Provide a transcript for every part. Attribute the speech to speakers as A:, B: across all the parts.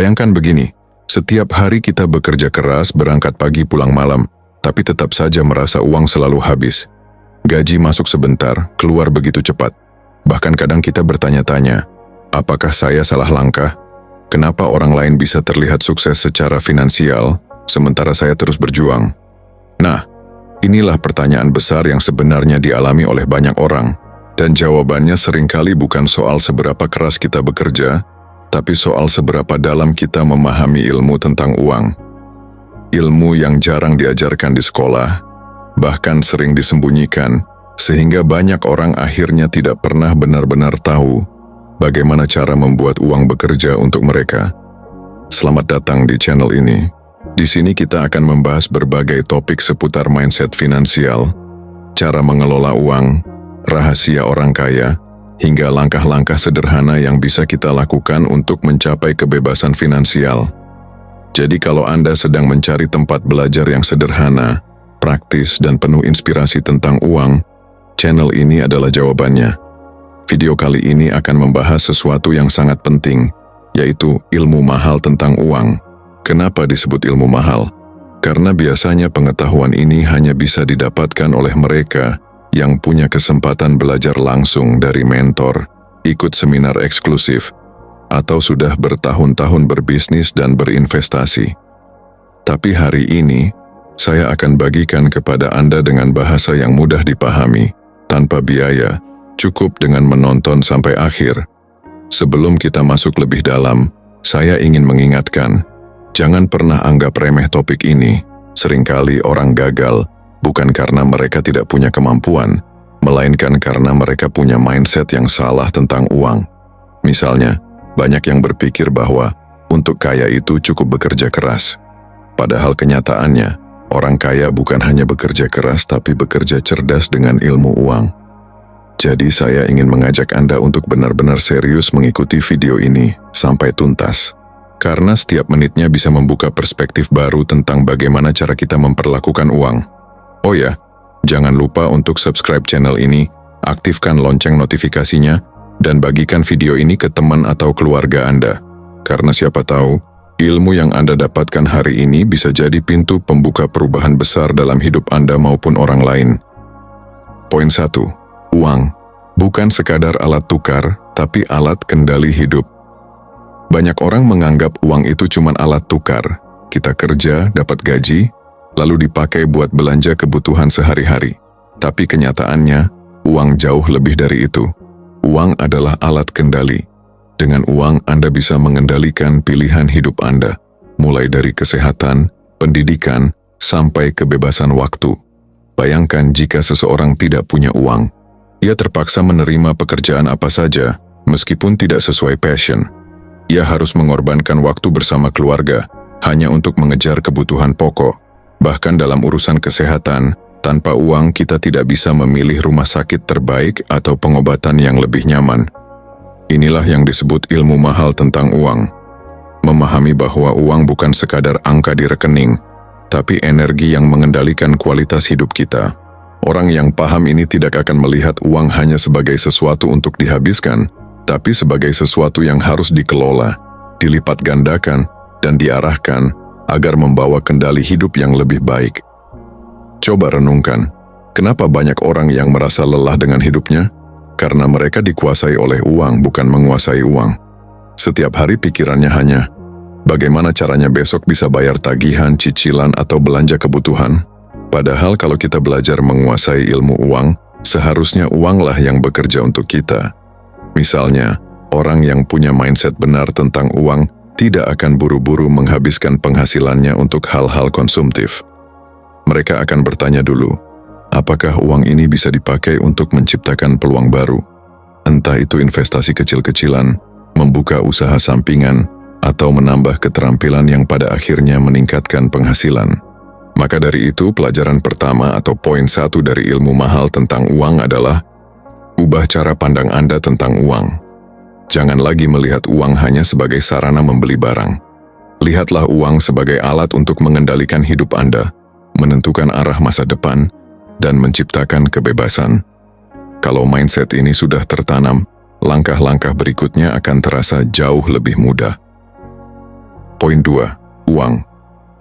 A: Bayangkan begini, setiap hari kita bekerja keras, berangkat pagi pulang malam, tapi tetap saja merasa uang selalu habis. Gaji masuk sebentar, keluar begitu cepat. Bahkan kadang kita bertanya-tanya, apakah saya salah langkah? Kenapa orang lain bisa terlihat sukses secara finansial, sementara saya terus berjuang? Nah, inilah pertanyaan besar yang sebenarnya dialami oleh banyak orang. Dan jawabannya seringkali bukan soal seberapa keras kita bekerja, tapi soal seberapa dalam kita memahami ilmu tentang uang. Ilmu yang jarang diajarkan di sekolah, bahkan sering disembunyikan, sehingga banyak orang akhirnya tidak pernah benar-benar tahu bagaimana cara membuat uang bekerja untuk mereka. Selamat datang di channel ini. Di sini kita akan membahas berbagai topik seputar mindset finansial, cara mengelola uang, rahasia orang kaya, hingga langkah-langkah sederhana yang bisa kita lakukan untuk mencapai kebebasan finansial. Jadi kalau Anda sedang mencari tempat belajar yang sederhana, praktis, dan penuh inspirasi tentang uang, channel ini adalah jawabannya. Video kali ini akan membahas sesuatu yang sangat penting, yaitu ilmu mahal tentang uang. Kenapa disebut ilmu mahal? Karena biasanya pengetahuan ini hanya bisa didapatkan oleh mereka yang punya kesempatan belajar langsung dari mentor, ikut seminar eksklusif, atau sudah bertahun-tahun berbisnis dan berinvestasi. Tapi hari ini, saya akan bagikan kepada Anda dengan bahasa yang mudah dipahami, tanpa biaya, cukup dengan menonton sampai akhir. Sebelum kita masuk lebih dalam, saya ingin mengingatkan, jangan pernah anggap remeh topik ini. Seringkali orang gagal bukan karena mereka tidak punya kemampuan, melainkan karena mereka punya mindset yang salah tentang uang. Misalnya, banyak yang berpikir bahwa untuk kaya itu cukup bekerja keras. Padahal kenyataannya, orang kaya bukan hanya bekerja keras tapi bekerja cerdas dengan ilmu uang. Jadi saya ingin mengajak Anda untuk benar-benar serius mengikuti video ini sampai tuntas. Karena setiap menitnya bisa membuka perspektif baru tentang bagaimana cara kita memperlakukan uang. Oh ya, jangan lupa untuk subscribe channel ini, aktifkan lonceng notifikasinya, dan bagikan video ini ke teman atau keluarga Anda. Karena siapa tahu, ilmu yang Anda dapatkan hari ini bisa jadi pintu pembuka perubahan besar dalam hidup Anda maupun orang lain. Poin 1. Uang bukan sekadar alat tukar, tapi alat kendali hidup. Banyak orang menganggap uang itu cuma alat tukar. Kita kerja, dapat gaji, lalu dipakai buat belanja kebutuhan sehari-hari. Tapi kenyataannya, uang jauh lebih dari itu. Uang adalah alat kendali. Dengan uang, Anda bisa mengendalikan pilihan hidup Anda, mulai dari kesehatan, pendidikan, sampai kebebasan waktu. Bayangkan jika seseorang tidak punya uang. Ia terpaksa menerima pekerjaan apa saja, meskipun tidak sesuai passion. Ia harus mengorbankan waktu bersama keluarga, hanya untuk mengejar kebutuhan pokok. Bahkan dalam urusan kesehatan, tanpa uang kita tidak bisa memilih rumah sakit terbaik atau pengobatan yang lebih nyaman. Inilah yang disebut ilmu mahal tentang uang. Memahami bahwa uang bukan sekadar angka di rekening, tapi energi yang mengendalikan kualitas hidup kita. Orang yang paham ini tidak akan melihat uang hanya sebagai sesuatu untuk dihabiskan, tapi sebagai sesuatu yang harus dikelola, dilipat gandakan, dan diarahkan agar membawa kendali hidup yang lebih baik. Coba renungkan, kenapa banyak orang yang merasa lelah dengan hidupnya? Karena mereka dikuasai oleh uang, bukan menguasai uang. Setiap hari pikirannya hanya, bagaimana caranya besok bisa bayar tagihan, cicilan, atau belanja kebutuhan? Padahal kalau kita belajar menguasai ilmu uang, seharusnya uanglah yang bekerja untuk kita. Misalnya, orang yang punya mindset benar tentang uang tidak akan buru-buru menghabiskan penghasilannya untuk hal-hal konsumtif. Mereka akan bertanya dulu, apakah uang ini bisa dipakai untuk menciptakan peluang baru? Entah itu investasi kecil-kecilan, membuka usaha sampingan, atau menambah keterampilan yang pada akhirnya meningkatkan penghasilan. Maka dari itu, pelajaran pertama atau poin 1 dari ilmu mahal tentang uang adalah ubah cara pandang Anda tentang uang. Jangan lagi melihat uang hanya sebagai sarana membeli barang. Lihatlah uang sebagai alat untuk mengendalikan hidup Anda, menentukan arah masa depan, dan menciptakan kebebasan. Kalau mindset ini sudah tertanam, langkah-langkah berikutnya akan terasa jauh lebih mudah. Poin 2. Uang.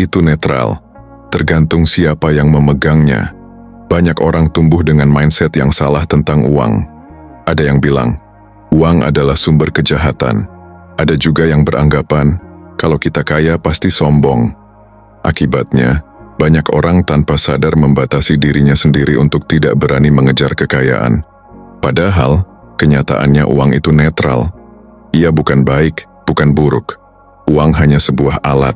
A: Itu netral. Tergantung siapa yang memegangnya. Banyak orang tumbuh dengan mindset yang salah tentang uang. Ada yang bilang, uang adalah sumber kejahatan. Ada juga yang beranggapan, kalau kita kaya pasti sombong. Akibatnya, banyak orang tanpa sadar membatasi dirinya sendiri untuk tidak berani mengejar kekayaan. Padahal, kenyataannya uang itu netral. Ia bukan baik, bukan buruk. Uang hanya sebuah alat,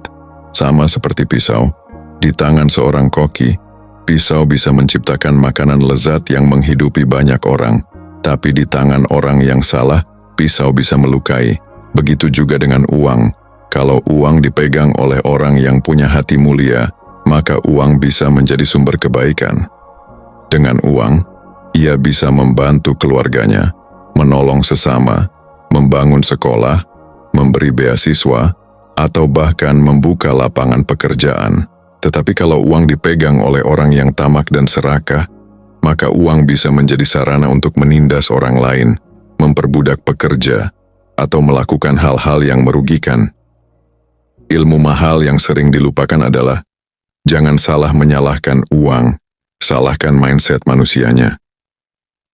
A: sama seperti pisau. Di tangan seorang koki, pisau bisa menciptakan makanan lezat yang menghidupi banyak orang. Tapi di tangan orang yang salah, pisau bisa melukai. Begitu juga dengan uang. Kalau uang dipegang oleh orang yang punya hati mulia, maka uang bisa menjadi sumber kebaikan. Dengan uang, ia bisa membantu keluarganya, menolong sesama, membangun sekolah, memberi beasiswa, atau bahkan membuka lapangan pekerjaan. Tetapi kalau uang dipegang oleh orang yang tamak dan serakah, maka uang bisa menjadi sarana untuk menindas orang lain, memperbudak pekerja, atau melakukan hal-hal yang merugikan. Ilmu mahal yang sering dilupakan adalah, jangan salah menyalahkan uang, salahkan mindset manusianya.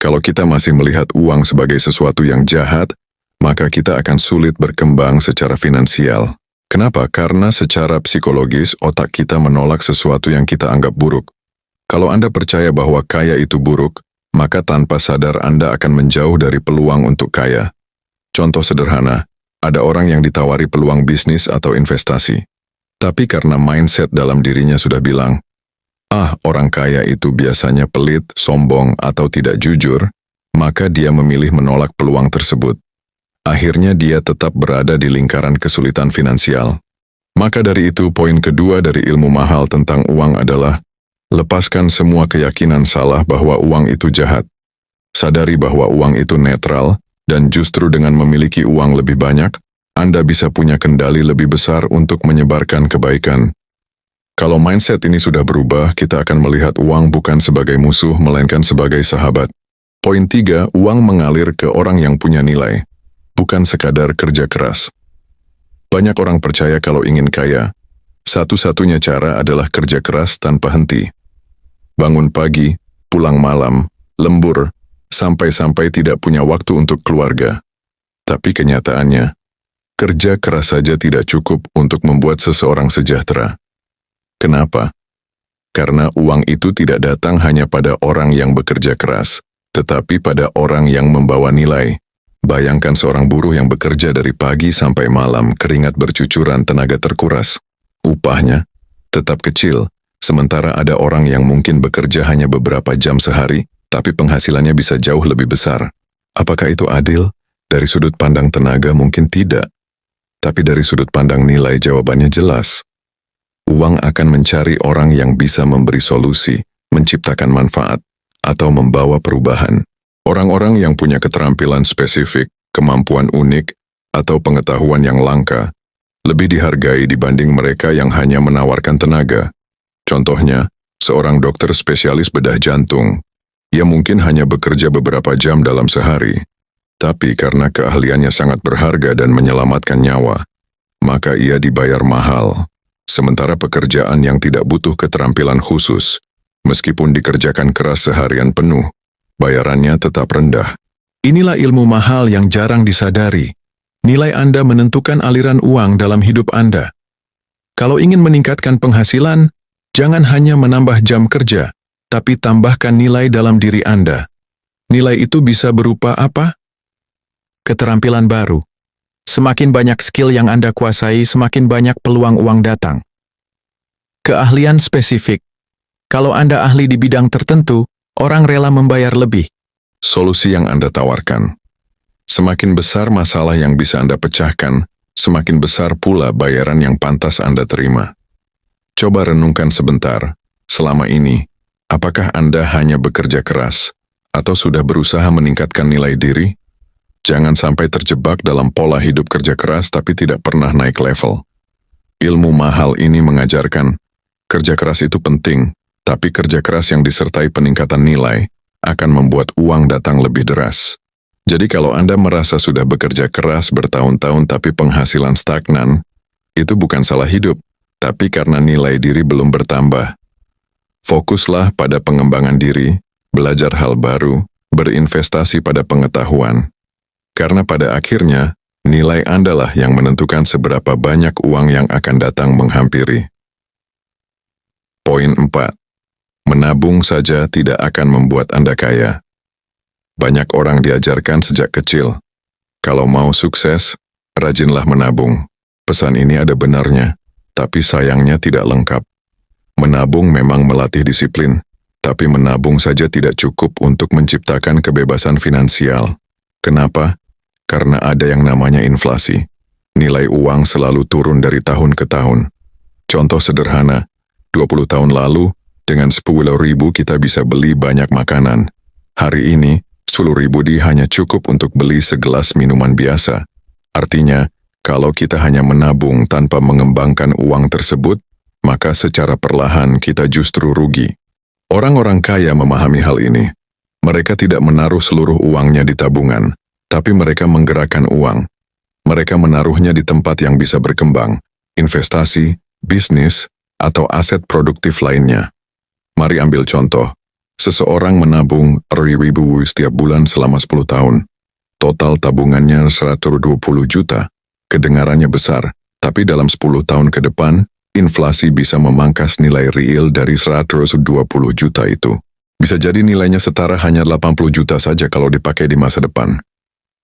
A: Kalau kita masih melihat uang sebagai sesuatu yang jahat, maka kita akan sulit berkembang secara finansial. Kenapa? Karena secara psikologis otak kita menolak sesuatu yang kita anggap buruk. Kalau Anda percaya bahwa kaya itu buruk, maka tanpa sadar Anda akan menjauh dari peluang untuk kaya. Contoh sederhana, ada orang yang ditawari peluang bisnis atau investasi. Tapi karena mindset dalam dirinya sudah bilang, orang kaya itu biasanya pelit, sombong, atau tidak jujur, maka dia memilih menolak peluang tersebut. Akhirnya dia tetap berada di lingkaran kesulitan finansial. Maka dari itu, poin kedua dari ilmu mahal tentang uang adalah, lepaskan semua keyakinan salah bahwa uang itu jahat. Sadari bahwa uang itu netral, dan justru dengan memiliki uang lebih banyak, Anda bisa punya kendali lebih besar untuk menyebarkan kebaikan. Kalau mindset ini sudah berubah, kita akan melihat uang bukan sebagai musuh, melainkan sebagai sahabat. Poin 3, uang mengalir ke orang yang punya nilai, bukan sekadar kerja keras. Banyak orang percaya kalau ingin kaya, satu-satunya cara adalah kerja keras tanpa henti. Bangun pagi, pulang malam, lembur, sampai-sampai tidak punya waktu untuk keluarga. Tapi kenyataannya, kerja keras saja tidak cukup untuk membuat seseorang sejahtera. Kenapa? Karena uang itu tidak datang hanya pada orang yang bekerja keras, tetapi pada orang yang membawa nilai. Bayangkan seorang buruh yang bekerja dari pagi sampai malam, keringat bercucuran, tenaga terkuras. Upahnya tetap kecil, sementara ada orang yang mungkin bekerja hanya beberapa jam sehari, tapi penghasilannya bisa jauh lebih besar. Apakah itu adil? Dari sudut pandang tenaga mungkin tidak. Tapi dari sudut pandang nilai jawabannya jelas. Uang akan mencari orang yang bisa memberi solusi, menciptakan manfaat, atau membawa perubahan. Orang-orang yang punya keterampilan spesifik, kemampuan unik, atau pengetahuan yang langka, lebih dihargai dibanding mereka yang hanya menawarkan tenaga. Contohnya, seorang dokter spesialis bedah jantung. Ia mungkin hanya bekerja beberapa jam dalam sehari, tapi karena keahliannya sangat berharga dan menyelamatkan nyawa, maka ia dibayar mahal. Sementara pekerjaan yang tidak butuh keterampilan khusus, meskipun dikerjakan keras seharian penuh, bayarannya tetap rendah. Inilah ilmu mahal yang jarang disadari. Nilai Anda menentukan aliran uang dalam hidup Anda. Kalau ingin meningkatkan penghasilan, jangan hanya menambah jam kerja, tapi tambahkan nilai dalam diri Anda. Nilai itu bisa berupa apa? Keterampilan baru. Semakin banyak skill yang Anda kuasai, semakin banyak peluang uang datang. Keahlian spesifik. Kalau Anda ahli di bidang tertentu, orang rela membayar lebih. Solusi yang Anda tawarkan. Semakin besar masalah yang bisa Anda pecahkan, semakin besar pula bayaran yang pantas Anda terima. Coba renungkan sebentar. Selama ini, apakah Anda hanya bekerja keras, atau sudah berusaha meningkatkan nilai diri? Jangan sampai terjebak dalam pola hidup kerja keras tapi tidak pernah naik level. Ilmu mahal ini mengajarkan, kerja keras itu penting, tapi kerja keras yang disertai peningkatan nilai akan membuat uang datang lebih deras. Jadi kalau Anda merasa sudah bekerja keras bertahun-tahun tapi penghasilan stagnan, Itu bukan salah hidup, tapi karena nilai diri belum bertambah. Fokuslah pada pengembangan diri, belajar hal baru, berinvestasi pada pengetahuan. Karena pada akhirnya, nilai Anda lah yang menentukan seberapa banyak uang yang akan datang menghampiri. Poin 4. Menabung saja tidak akan membuat Anda kaya. Banyak orang diajarkan sejak kecil, kalau mau sukses, rajinlah menabung. Pesan ini ada benarnya, tapi sayangnya tidak lengkap. Menabung memang melatih disiplin, tapi menabung saja tidak cukup untuk menciptakan kebebasan finansial. Kenapa? Karena ada yang namanya inflasi. Nilai uang selalu turun dari tahun ke tahun. Contoh sederhana, 20 tahun lalu, dengan 10.000 kita bisa beli banyak makanan. Hari ini, 10.000 hanya cukup untuk beli segelas minuman biasa. Artinya, kalau kita hanya menabung tanpa mengembangkan uang tersebut, maka secara perlahan kita justru rugi. Orang-orang kaya memahami hal ini. Mereka tidak menaruh seluruh uangnya di tabungan, tapi mereka menggerakkan uang. Mereka menaruhnya di tempat yang bisa berkembang, investasi, bisnis, atau aset produktif lainnya. Mari ambil contoh. Seseorang menabung 1.000 setiap bulan selama 10 tahun. Total tabungannya 120 juta. Kedengarannya besar, tapi dalam 10 tahun ke depan, inflasi bisa memangkas nilai real dari 120 juta itu. Bisa jadi nilainya setara hanya 80 juta saja kalau dipakai di masa depan.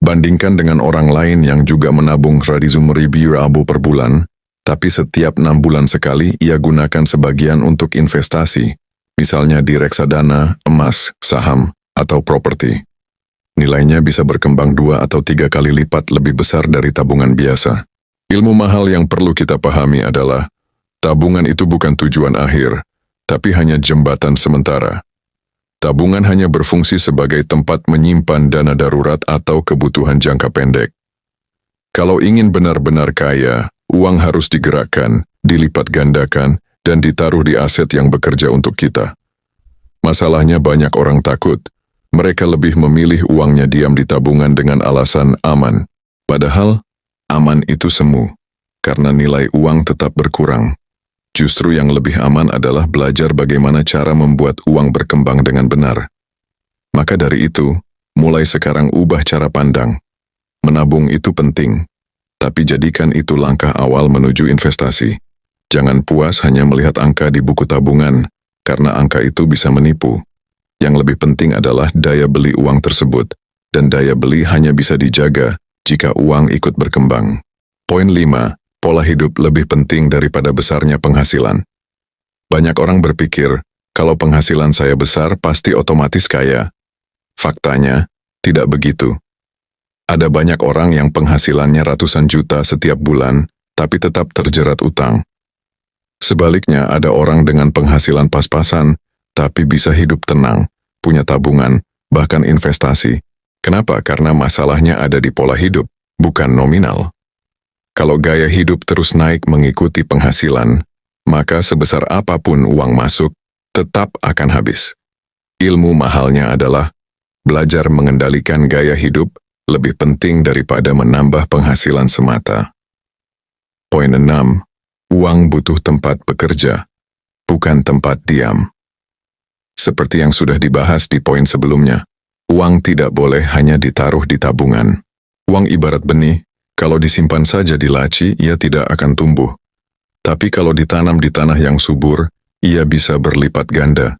A: Bandingkan dengan orang lain yang juga menabung 100.000 per bulan, tapi setiap 6 bulan sekali ia gunakan sebagian untuk investasi, misalnya di reksadana, emas, saham, atau properti. Nilainya bisa berkembang 2 atau 3 kali lipat lebih besar dari tabungan biasa. Ilmu mahal yang perlu kita pahami adalah, tabungan itu bukan tujuan akhir, tapi hanya jembatan sementara. Tabungan hanya berfungsi sebagai tempat menyimpan dana darurat atau kebutuhan jangka pendek. Kalau ingin benar-benar kaya, uang harus digerakkan, dilipat gandakan, dan ditaruh di aset yang bekerja untuk kita. Masalahnya banyak orang takut. Mereka lebih memilih uangnya diam di tabungan dengan alasan aman. Padahal, aman itu semu, karena nilai uang tetap berkurang. Justru yang lebih aman adalah belajar bagaimana cara membuat uang berkembang dengan benar. Maka dari itu, mulai sekarang ubah cara pandang. Menabung itu penting, tapi jadikan itu langkah awal menuju investasi. Jangan puas hanya melihat angka di buku tabungan, karena angka itu bisa menipu. Yang lebih penting adalah daya beli uang tersebut, dan daya beli hanya bisa dijaga jika uang ikut berkembang. Poin 5. Pola hidup lebih penting daripada besarnya penghasilan. Banyak orang berpikir, kalau penghasilan saya besar pasti otomatis kaya. Faktanya, tidak begitu. Ada banyak orang yang penghasilannya ratusan juta setiap bulan, tapi tetap terjerat utang. Sebaliknya, ada orang dengan penghasilan pas-pasan, tapi bisa hidup tenang, punya tabungan, bahkan investasi. Kenapa? Karena masalahnya ada di pola hidup, bukan nominal. Kalau gaya hidup terus naik mengikuti penghasilan, maka sebesar apapun uang masuk, tetap akan habis. Ilmu mahalnya adalah belajar mengendalikan gaya hidup lebih penting daripada menambah penghasilan semata. Poin 6. Uang butuh tempat bekerja, bukan tempat diam. Seperti yang sudah dibahas di poin sebelumnya, uang tidak boleh hanya ditaruh di tabungan. Uang ibarat benih. Kalau disimpan saja di laci, ia tidak akan tumbuh. Tapi kalau ditanam di tanah yang subur, ia bisa berlipat ganda.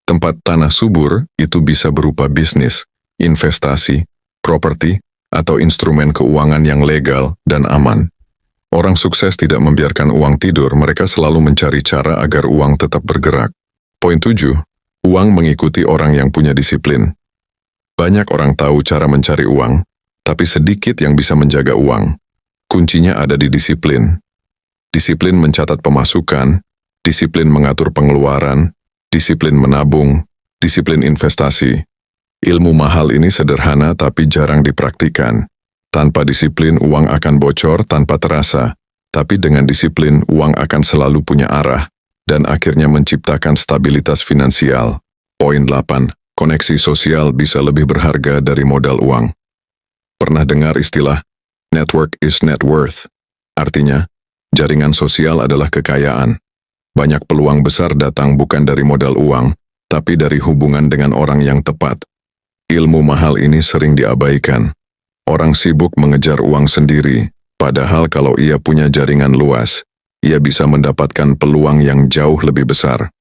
A: Tempat tanah subur itu bisa berupa bisnis, investasi, properti, atau instrumen keuangan yang legal dan aman. Orang sukses tidak membiarkan uang tidur, mereka selalu mencari cara agar uang tetap bergerak. Poin 7. Uang mengikuti orang yang punya disiplin. Banyak orang tahu cara mencari uang, tapi sedikit yang bisa menjaga uang. Kuncinya ada di disiplin. Disiplin mencatat pemasukan, disiplin mengatur pengeluaran, disiplin menabung, disiplin investasi. Ilmu mahal ini sederhana tapi jarang dipraktikkan. Tanpa disiplin, uang akan bocor tanpa terasa. Tapi dengan disiplin, uang akan selalu punya arah, dan akhirnya menciptakan stabilitas finansial. Poin 8. Koneksi sosial bisa lebih berharga dari modal uang. Pernah dengar istilah, network is net worth? Artinya, Jaringan sosial adalah kekayaan. Banyak peluang besar datang bukan dari modal uang, tapi dari hubungan dengan orang yang tepat. Ilmu mahal ini sering diabaikan. Orang sibuk mengejar uang sendiri, padahal kalau ia punya jaringan luas, ia bisa mendapatkan peluang yang jauh lebih besar.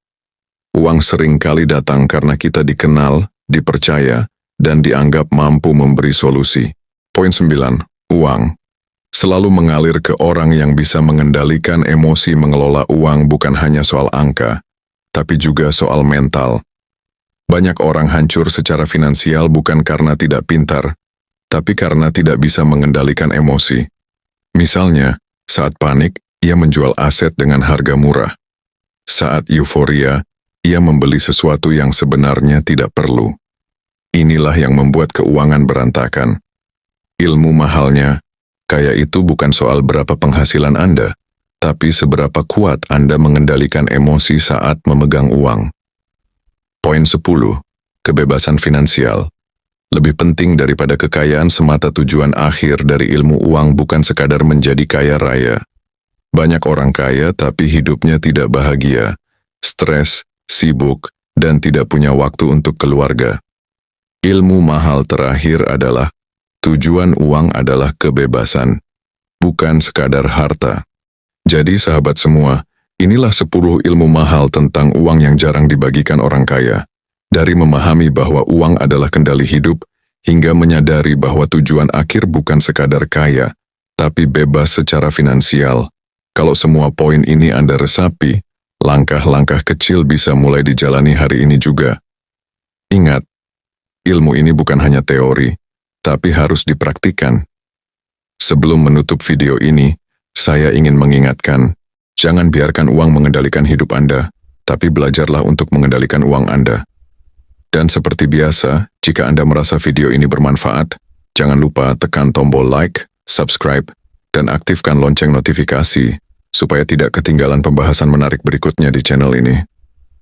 A: Uang sering kali datang karena kita dikenal, dipercaya, dan dianggap mampu memberi solusi. Poin 9. Uang selalu mengalir ke orang yang bisa mengendalikan emosi. Mengelola uang bukan hanya soal angka, tapi juga soal mental. Banyak orang hancur secara finansial bukan karena tidak pintar, tapi karena tidak bisa mengendalikan emosi. Misalnya, saat panik, ia menjual aset dengan harga murah. Saat euforia, ia membeli sesuatu yang sebenarnya tidak perlu. Inilah yang membuat keuangan berantakan. Ilmu mahalnya, kaya itu bukan soal berapa penghasilan Anda, tapi seberapa kuat Anda mengendalikan emosi saat memegang uang. Poin 10. Kebebasan finansial. Lebih penting daripada kekayaan semata, tujuan akhir dari ilmu uang bukan sekadar menjadi kaya raya. Banyak orang kaya tapi hidupnya tidak bahagia, stres, sibuk, dan tidak punya waktu untuk keluarga. Ilmu mahal terakhir adalah tujuan uang adalah kebebasan, bukan sekadar harta. Jadi sahabat semua, inilah 10 ilmu mahal tentang uang yang jarang dibagikan orang kaya. Dari memahami bahwa uang adalah kendali hidup, hingga menyadari bahwa tujuan akhir bukan sekadar kaya, tapi bebas secara finansial. Kalau semua poin ini Anda resapi, langkah-langkah kecil bisa mulai dijalani hari ini juga. Ingat, ilmu ini bukan hanya teori, tapi harus dipraktikkan. Sebelum menutup video ini, saya ingin mengingatkan, jangan biarkan uang mengendalikan hidup Anda, tapi belajarlah untuk mengendalikan uang Anda. Dan seperti biasa, jika Anda merasa video ini bermanfaat, jangan lupa tekan tombol like, subscribe, dan aktifkan lonceng notifikasi, supaya tidak ketinggalan pembahasan menarik berikutnya di channel ini.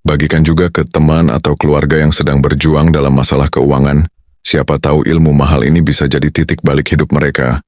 A: Bagikan juga ke teman atau keluarga yang sedang berjuang dalam masalah keuangan. Siapa tahu ilmu mahal ini bisa jadi titik balik hidup mereka.